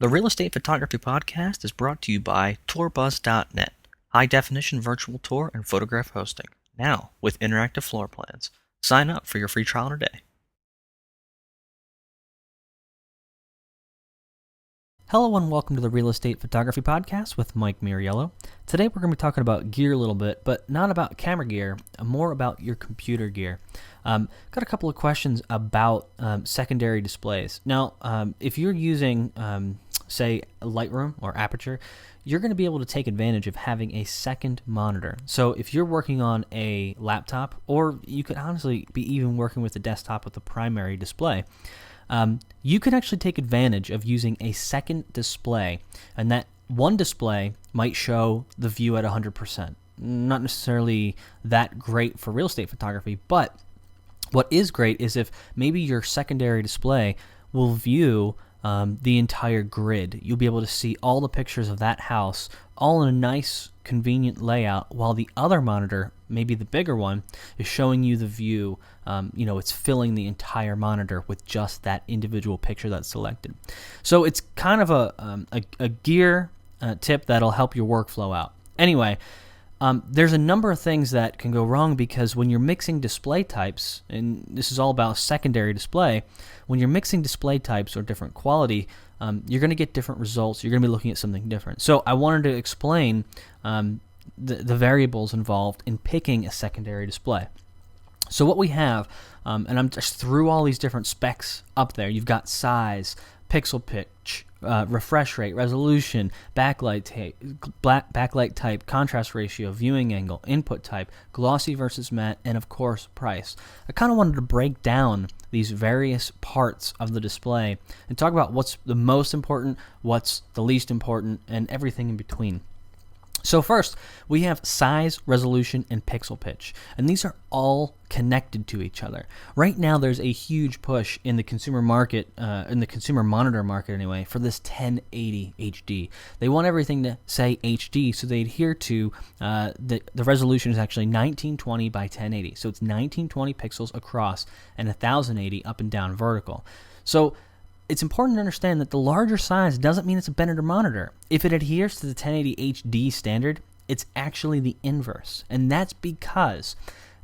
The Real Estate Photography Podcast is brought to you by tourbuzz.net, high-definition virtual tour and photograph hosting, now with interactive floor plans. Sign up for your free trial today. Hello and welcome to the Real Estate Photography Podcast with Mike Muriello. Today we're going to be talking about gear a little bit, but not about camera gear, more about your computer gear. Got a couple of questions about secondary displays. Now, if you're using, say, Lightroom or Aperture, you're going to be able to take advantage of having a second monitor. So if you're working on a laptop, or you could honestly be even working with a desktop with a primary display, you can actually take advantage of using a second display, and that one display might show the view at 100%. Not necessarily that great for real estate photography, but what is great is if maybe your secondary display will view the entire grid. You'll be able to see all the pictures of that house all in a nice, convenient layout, while the other monitor, maybe the bigger one, is showing you the view. It's filling the entire monitor with just that individual picture that's selected. So it's kind of a gear tip that'll help your workflow out. Anyway, there's a number of things that can go wrong because when you're mixing display types, and this is all about secondary display, when you're mixing display types or different quality, you're going to get different results. You're going to be looking at something different. So I wanted to explain the variables involved in picking a secondary display. So what we have, and I'm just threw all these different specs up there. You've got size, pixel pitch, refresh rate, resolution, backlight type, contrast ratio, viewing angle, input type, glossy versus matte, and of course price. I kind of wanted to break down these various parts of the display and talk about what's the most important, what's the least important, and everything in between. So first, we have size, resolution, and pixel pitch, and these are all connected to each other. Right now, there's a huge push in the consumer market, in the consumer monitor market anyway, for this 1080 HD. They want everything to say HD, so they adhere to the resolution is actually 1920 by 1080. So it's 1920 pixels across and 1080 up and down vertical. So it's important to understand that the larger size doesn't mean it's a better monitor. If it adheres to the 1080 HD standard, it's actually the inverse. And that's because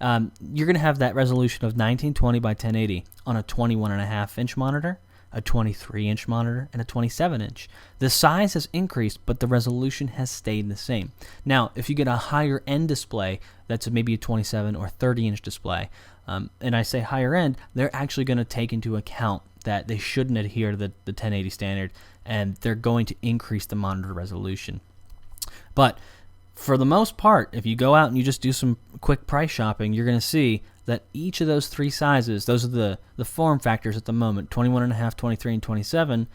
you're going to have that resolution of 1920 by 1080 on a 21.5-inch monitor, a 23-inch monitor, and a 27-inch. The size has increased, but the resolution has stayed the same. Now, if you get a higher-end display, that's maybe a 27 or 30-inch display, and I say higher-end, they're actually going to take into account that they shouldn't adhere to the 1080 standard, and they're going to increase the monitor resolution. But for the most part, if you go out and you just do some quick price shopping, you're going to see that each of those three sizes, those are the form factors at the moment, 21.5, 23, and 27,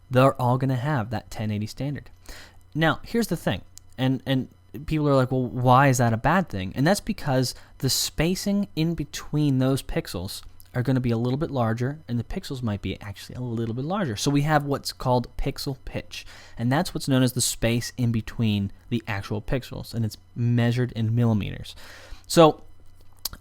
they're all going to have that 1080 standard. Now, here's the thing, and people are like, well, why is that a bad thing? And that's because the spacing in between those pixels are going to be a little bit larger, and the pixels might be actually a little bit larger. So we have what's called pixel pitch, and that's what's known as the space in between the actual pixels, and it's measured in millimeters. So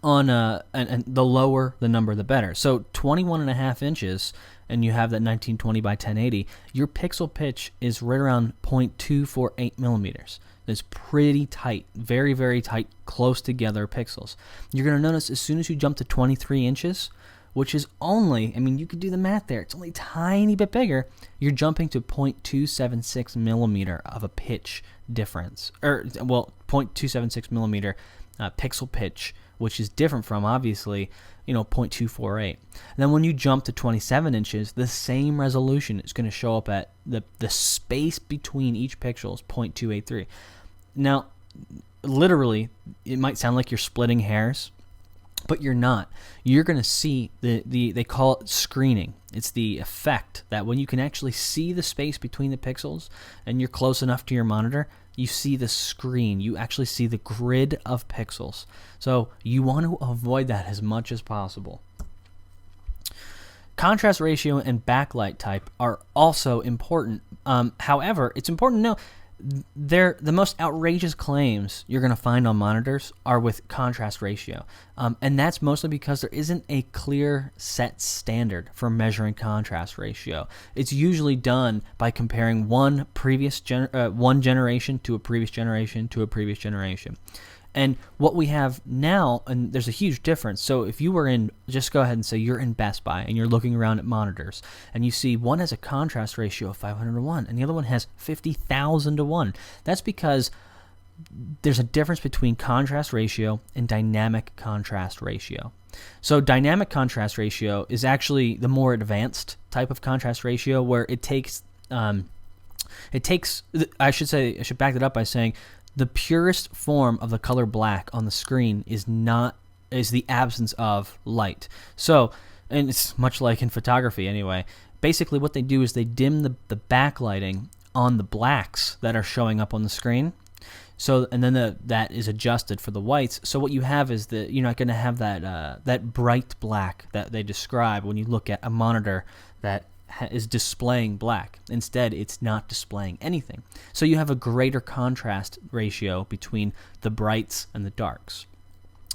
on and the lower the number, the better. So 21.5 inches, and you have that 1920 by 1080, your pixel pitch is right around 0.248 millimeters. It's pretty tight, very, very tight, close together pixels. You're going to notice as soon as you jump to 23 inches, which is only, you could do the math there, it's only a tiny bit bigger, you're jumping to 0.276 millimeter of a pitch difference. 0.276 millimeter pixel pitch, which is different from, obviously, 0.248. And then when you jump to 27 inches, the same resolution is going to show up at the space between each pixel is 0.283. Now, literally, it might sound like you're splitting hairs, but you're not. You're going to see they call it screening. It's the effect that when you can actually see the space between the pixels and you're close enough to your monitor, you see the screen. You actually see the grid of pixels. So you want to avoid that as much as possible. Contrast ratio and backlight type are also important. However, it's important to know The most outrageous claims you're going to find on monitors are with contrast ratio, and that's mostly because there isn't a clear set standard for measuring contrast ratio. It's usually done by comparing one generation to a previous generation to a previous generation. And what we have now, and there's a huge difference. So if you were just go ahead and say you're in Best Buy and you're looking around at monitors and you see one has a contrast ratio of 500 to 1 and the other one has 50,000 to 1. That's because there's a difference between contrast ratio and dynamic contrast ratio. So dynamic contrast ratio is actually the more advanced type of contrast ratio where I should back that up by saying the purest form of the color black on the screen is the absence of light. So, and it's much like in photography anyway. Basically what they do is they dim the backlighting on the blacks that are showing up on the screen. So, and then that is adjusted for the whites. So what you have is that you're not going to have that bright black that they describe when you look at a monitor that is displaying black. Instead, it's not displaying anything. So you have a greater contrast ratio between the brights and the darks.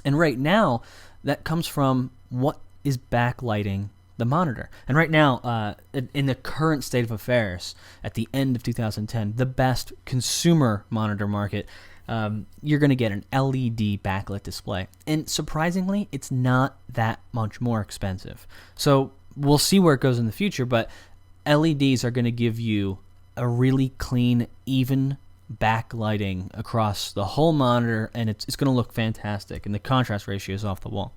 And right now, that comes from what is backlighting the monitor. And right now, in the current state of affairs, at the end of 2010, the best consumer monitor market, you're going to get an LED backlit display. And surprisingly, it's not that much more expensive. So we'll see where it goes in the future, but LEDs are going to give you a really clean, even backlighting across the whole monitor, and it's going to look fantastic, and the contrast ratio is off the wall.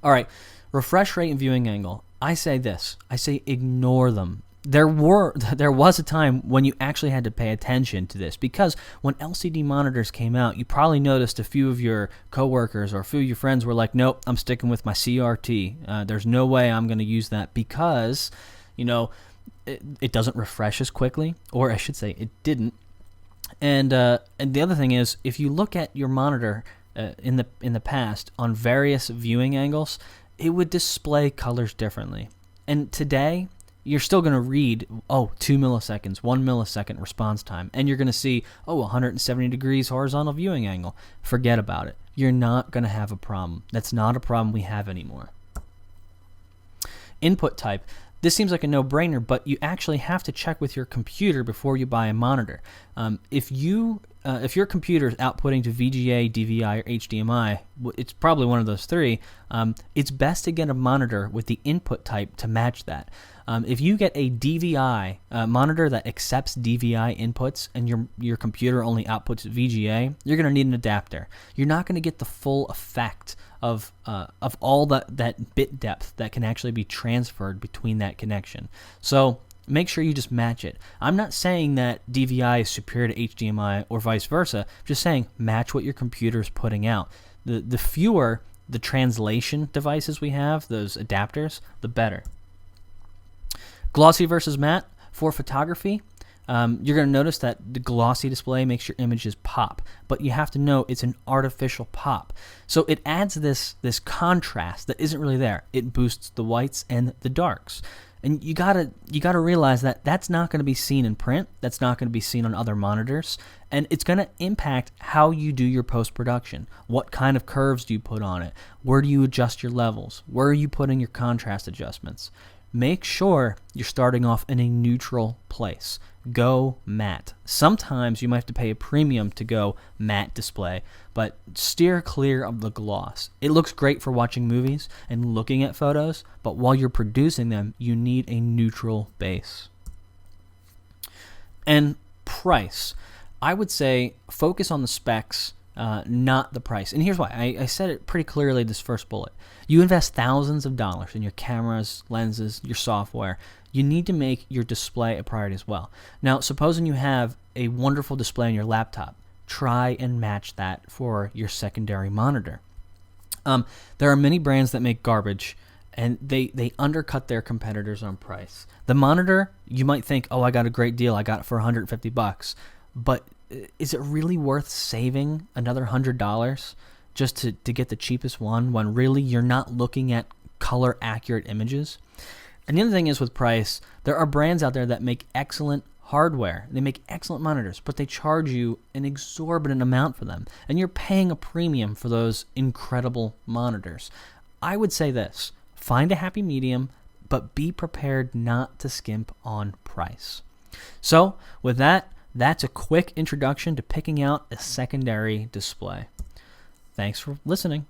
All right, refresh rate and viewing angle. I say ignore them. There was a time when you actually had to pay attention to this, because when LCD monitors came out, you probably noticed a few of your coworkers or a few of your friends were like, nope, I'm sticking with my CRT. There's no way I'm going to use that because, it doesn't refresh as quickly, or I should say it didn't. And the other thing is, if you look at your monitor in the past on various viewing angles, it would display colors differently. And today, you're still going to read, 2 milliseconds, 1 millisecond response time, and you're going to see, 170 degrees horizontal viewing angle. Forget about it. You're not going to have a problem. That's not a problem we have anymore. Input type. This seems like a no-brainer, but you actually have to check with your computer before you buy a monitor. If your computer is outputting to VGA, DVI, or HDMI, it's probably one of those three, it's best to get a monitor with the input type to match that. If you get a DVI monitor that accepts DVI inputs and your computer only outputs VGA, you're going to need an adapter. You're not going to get the full effect of all that bit depth that can actually be transferred between that connection. So make sure you just match it. I'm not saying that DVI is superior to HDMI or vice versa. I'm just saying match what your computer is putting out. The fewer the translation devices we have, those adapters, the better. Glossy versus matte. For photography, you're going to notice that the glossy display makes your images pop, but you have to know it's an artificial pop. So it adds this contrast that isn't really there. It boosts the whites and the darks. And you gotta realize that that's not going to be seen in print. That's not going to be seen on other monitors, and it's going to impact how you do your post-production. What kind of curves do you put on it? Where do you adjust your levels? Where are you putting your contrast adjustments? Make sure you're starting off in a neutral place. Go matte. Sometimes you might have to pay a premium to go matte display, but steer clear of the gloss. It looks great for watching movies and looking at photos, but while you're producing them, you need a neutral base. And price. I would say focus on the specs, not the price. And here's why. I said it pretty clearly this first bullet. You invest thousands of dollars in your cameras, lenses, your software. You need to make your display a priority as well. Now, supposing you have a wonderful display on your laptop, try and match that for your secondary monitor. There are many brands that make garbage, and they undercut their competitors on price. The monitor, you might think, I got a great deal. I got it for $150. But is it really worth saving another $100 just to get the cheapest one when really you're not looking at color accurate images? And the other thing is with price, there are brands out there that make excellent hardware. They make excellent monitors, but they charge you an exorbitant amount for them, and you're paying a premium for those incredible monitors. I would say this: find a happy medium, but be prepared not to skimp on price. So with that, that's a quick introduction to picking out a secondary display. Thanks for listening.